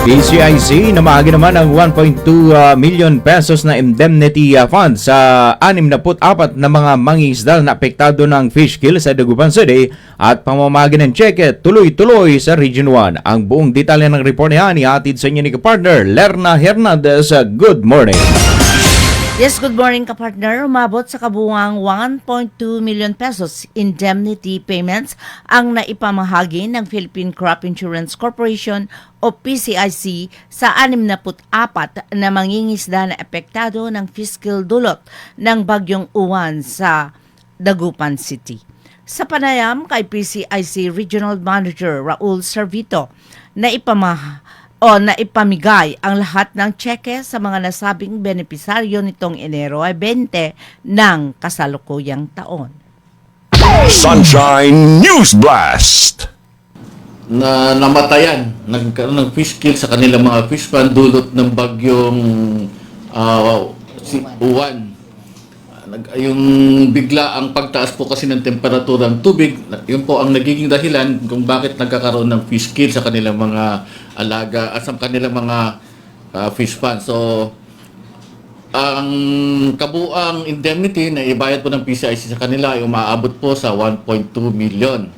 PCIC namahagi naman ang 1.2 million pesos na indemnity fund sa 64 na mga mangingisda na apektado ng fish kill sa Dagupan City at pamamahagi ng cheque tuloy-tuloy sa Region 1. Ang buong detalye ng report niya ni atid sa inyo ni kapartner Lerna Hernandez. Good morning. Yes, good morning kapartner. Umabot sa kabuuang 1.2 million pesos indemnity payments ang naipamahagi ng Philippine Crop Insurance Corporation o PCIC sa 64 na mangingisda na apektado ng fiscal dulot ng Bagyong Uwan sa Dagupan City. Sa panayam kay PCIC Regional Manager Raul Servito na ipamigay ang lahat ng cheque sa mga nasabing benepisaryo nitong Enero ay 20 ng kasalukuyang taon. Sunshine News Blast! Na namatayan, nagkaroon ng fish kill sa kanilang mga fish pan dulot ng bagyong Uwan. Yung bigla ang pagtaas po kasi ng temperatura ng tubig, yun po ang nagiging dahilan kung bakit nagkakaroon ng fish kill sa kanilang mga alaga at sa kanilang mga fish pan. So, ang kabuang indemnity na ibayad po ng PCIC sa kanila ay umaabot po sa 1.2 million.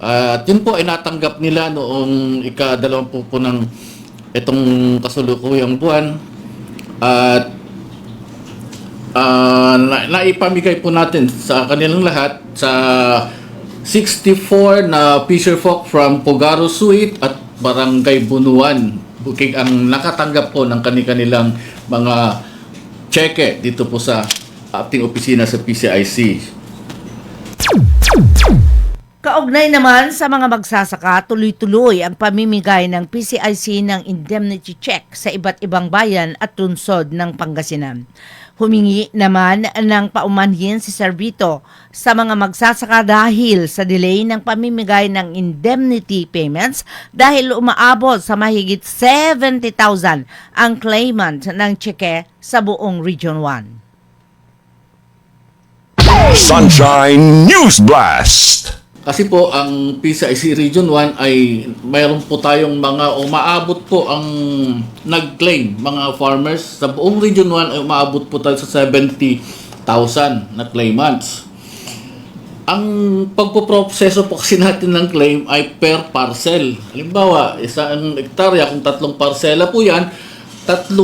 At yun po ay natanggap nila noong ika-20 po ng itong kasulukuyang buwan. At naipamigay po natin sa kanilang lahat sa 64 na fisherfolk from Pogaro Suite at Barangay Bunuan. Bukig ang nakatanggap po ng kanilang mga cheque dito po sa ating opisina sa PCIC. Kaugnay naman sa mga magsasaka, tuloy-tuloy ang pamimigay ng PCIC ng indemnity check sa iba't ibang bayan at lungsod ng Pangasinan. Humingi naman ng paumanhin si Servito sa mga magsasaka dahil sa delay ng pamimigay ng indemnity payments dahil umaabot sa mahigit 70,000 ang claimant ng cheque sa buong Region 1. Sunshine News Blast! Kasi po ang PCIC Region 1 ay mayroon po tayong mga umaabot po ang nag-claim mga farmers. Sa buong Region 1 ay umaabot po tayo sa 70,000 na claimants. Ang pagpoproseso po kasi natin ng claim ay per parcel. Halimbawa, isang hektarya, kung 3 parsela po yan, 3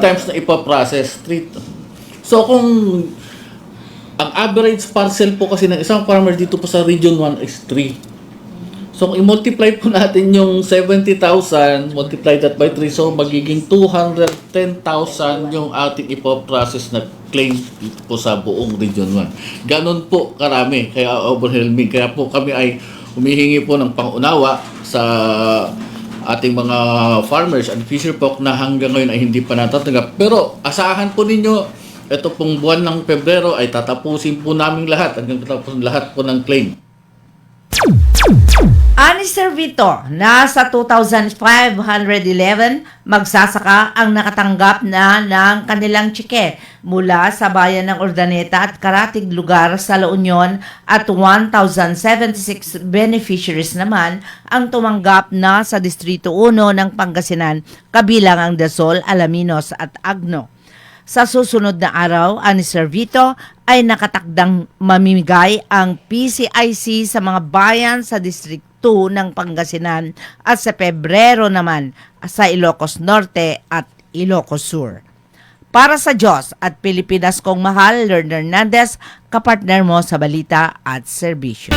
times na ipaprocess. So kung ang average parcel po kasi ng isang farmer dito po sa Region 1 is 3. So, kung i-multiply po natin yung 70,000, multiply that by 3, so magiging 210,000 yung ating ipoprocess na claim dito po sa buong Region 1. Ganon po karami, kaya overwhelming. Kaya po kami ay humihingi po ng pangunawa sa ating mga farmers and fisherfolk na hanggang ngayon ay hindi pa natatanggap. Pero asahan po ninyo, ito pong buwan ng Pebrero ay tatapusin po namin lahat hanggang tatapos lahat po ng claim. Ani Servito, nasa 2,511 magsasaka ang nakatanggap na ng kanilang cheque mula sa bayan ng Urdaneta at karatig lugar sa La Union at 1,076 beneficiaries naman ang tumanggap na sa Distrito 1 ng Pangasinan kabilang ang Dasol, Alaminos at Agno. Sa susunod na araw, ani Servito ay nakatakdang mamimigay ang PCIC sa mga bayan sa District 2 ng Pangasinan at sa Pebrero naman sa Ilocos Norte at Ilocos Sur. Para sa Diyos at Pilipinas kong mahal, Lerna Hernandez, kapartner mo sa balita at serbisyo.